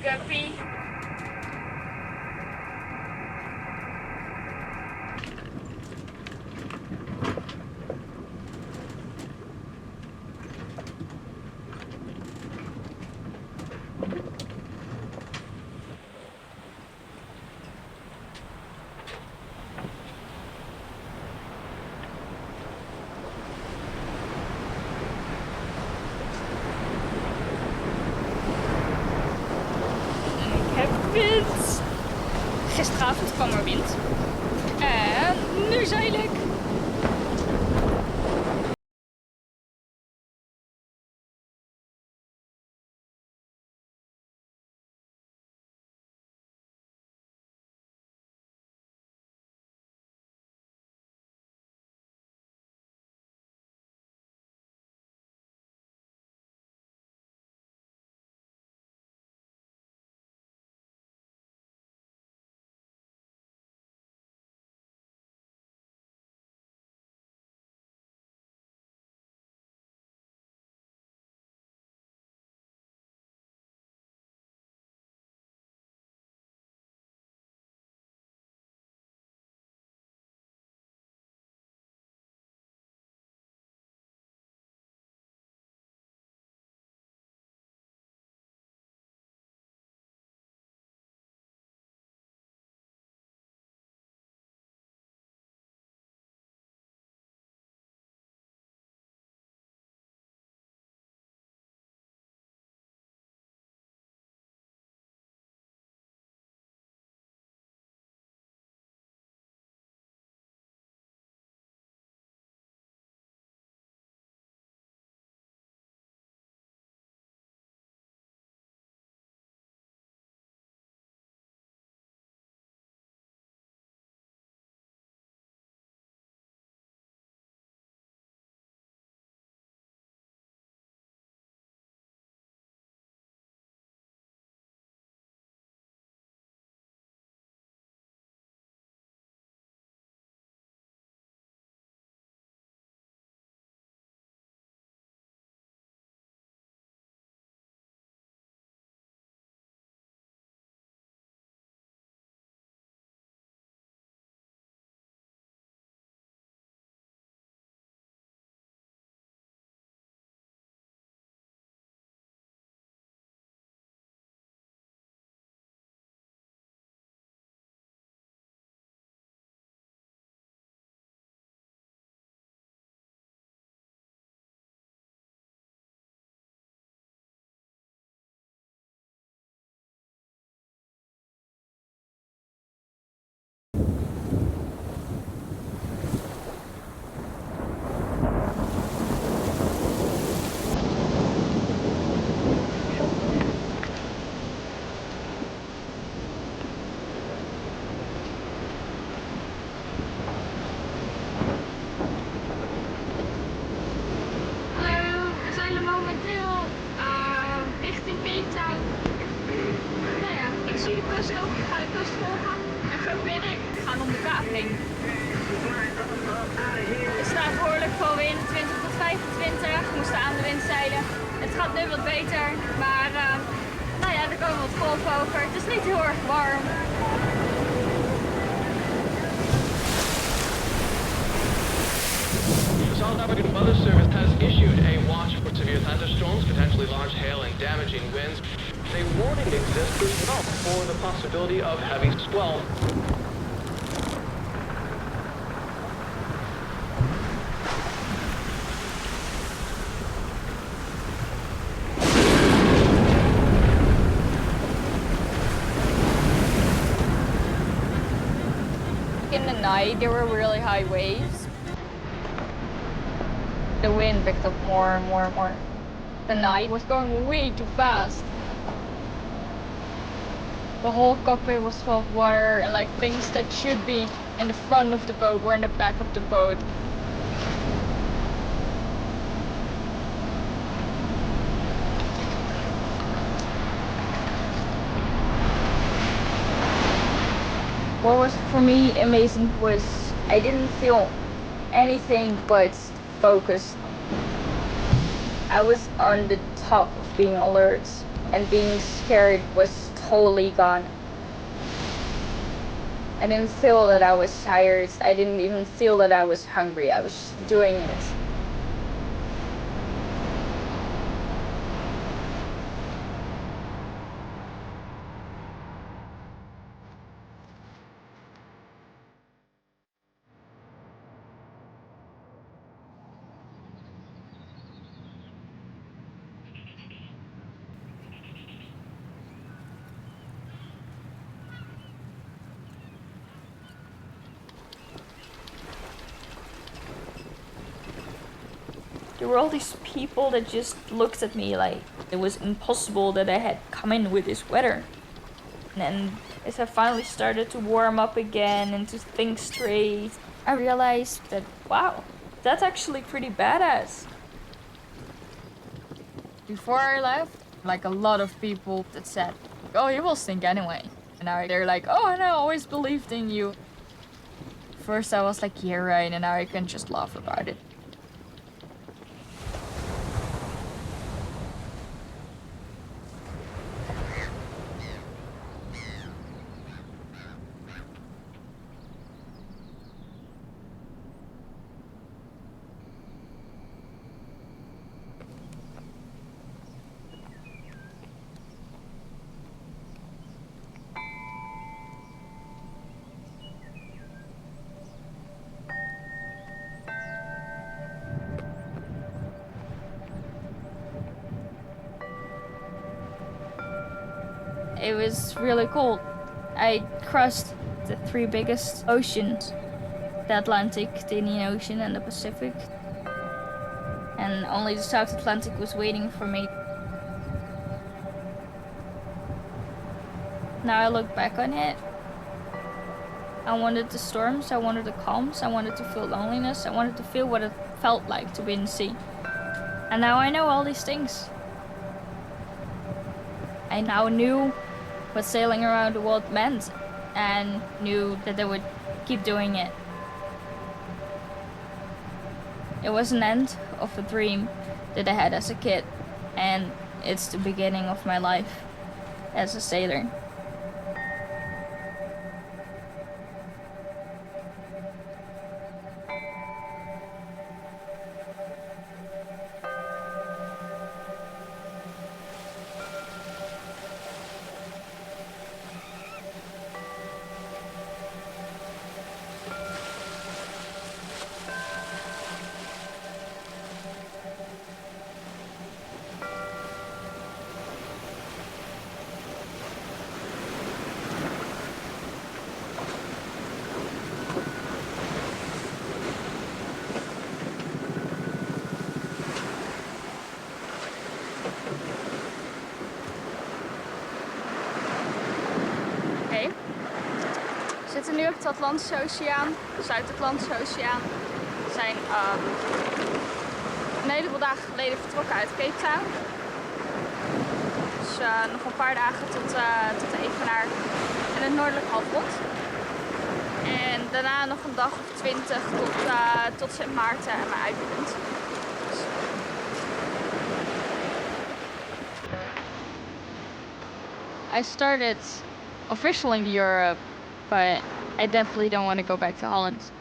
Speaker 1: Guppy. Wind. Gisteravond kwam er wind. En nu zeil ik.
Speaker 8: zo, ik ga de kust volgen en verbinnen. We gaan om de kaap heen. Er staat behoorlijk veel wind, 20 tot 25. We moesten aan de wind zeilen. Het gaat nu wat beter, maar nou ja, er komen wat golven over. Het is niet heel erg warm.
Speaker 17: The South African Weather Service has issued a watch for severe thunderstorms, potentially large hail and damaging winds. A warning exists as well for the possibility of heavy swell.
Speaker 8: In the night, there were really high waves. The wind picked up more and more and more. The night was going way too fast. The whole cockpit was full of water, and like things that should be in the front of the boat were in the back of the boat. What was for me amazing was I didn't feel anything but focused. I was on the top of being alert, and being scared was totally gone. I didn't feel that I was tired. I didn't even feel that I was hungry. I was just doing it. There were all these people that just looked at me like it was impossible that I had come in with this weather. And as I finally started to warm up again and to think straight, I realized that, wow, that's actually pretty badass. Before I left, like a lot of people that said, oh, you will sink anyway. And now they're like, oh, and I always believed in you. First I was like, yeah, right, and now I can just laugh about it. It was really cool. I crossed the 3 biggest oceans, the Atlantic, the Indian Ocean and the Pacific. And only the South Atlantic was waiting for me. Now I look back on it, I wanted the storms, I wanted the calms, I wanted to feel loneliness, I wanted to feel what it felt like to be in the sea. And now I know all these things. I now knew what sailing around the world meant, and knew that I would keep doing it. It was an end of a dream that I had as a kid, and it's the beginning of my life as a sailor. We zitten nu op de Atlantische Oceaan, de Zuid-Atlantische Oceaan. We zijn een heleboel dagen geleden vertrokken uit Cape Town. Dus nog een paar dagen tot de Evenaar. in het noordelijk halfrond. En daarna nog een dag of 20 tot Sint Maarten en mijn uitpunt. I started officially in Europe, but I definitely don't want to go back to Holland.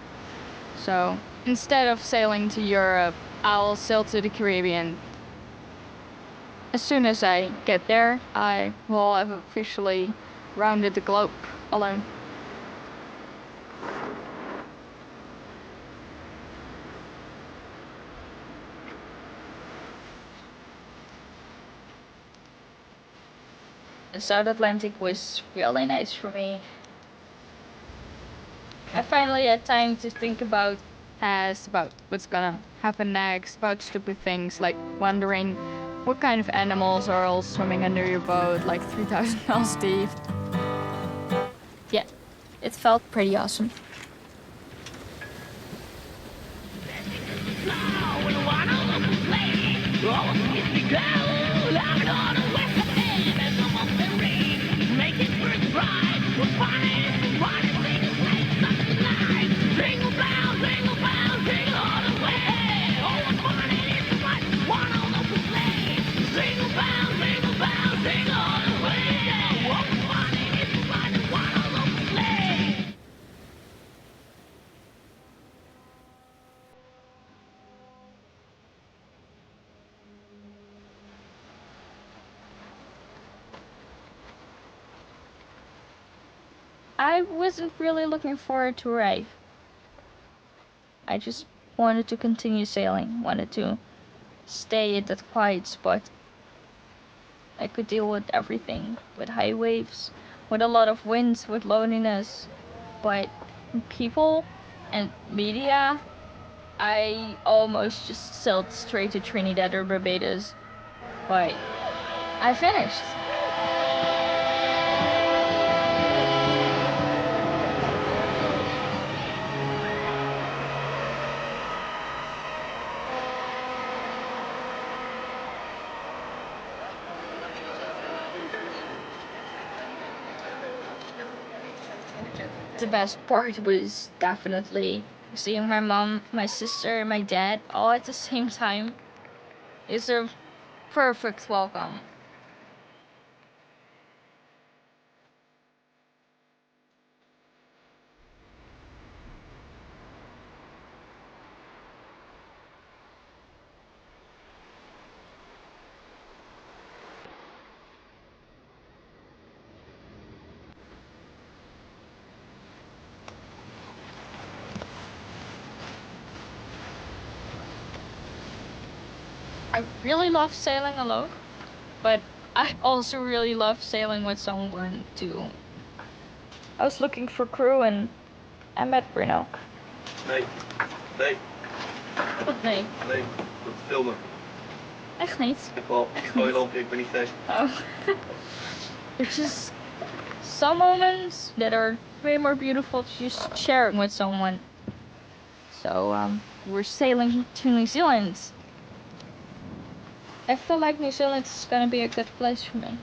Speaker 8: So instead of sailing to Europe, I'll sail to the Caribbean. As soon as I get there, I will have officially rounded the globe alone. The South Atlantic was really nice for me. I finally had time to think about past, about what's gonna happen next, about stupid things like wondering what kind of animals are all swimming under your boat like 3,000 miles deep. Yeah, it felt pretty awesome. I wasn't really looking forward to arrive. I just wanted to continue sailing, wanted to stay at that quiet spot. I could deal with everything, with high waves, with a lot of wind, with loneliness, but people and media, I almost just sailed straight to Trinidad or Barbados, but I finished. The best part was definitely seeing my mom, my sister, and my dad all at the same time. It's a perfect welcome. I really love sailing alone, but I also really love sailing with someone too. I was looking for crew and I met Bruno.
Speaker 7: Nee. Nee.
Speaker 8: Wat nee?
Speaker 7: Nee. Dat filmen.
Speaker 8: Echt niet?
Speaker 7: Echt wel. Gooi lampje, ik ben niet gek.
Speaker 8: Oh. There's just some moments that are way more beautiful to just sharing with someone. So we're sailing to New Zealand. I feel like New Zealand is gonna be a good place for me.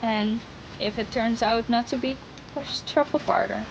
Speaker 8: And if it turns out not to be, we'll just travel farther.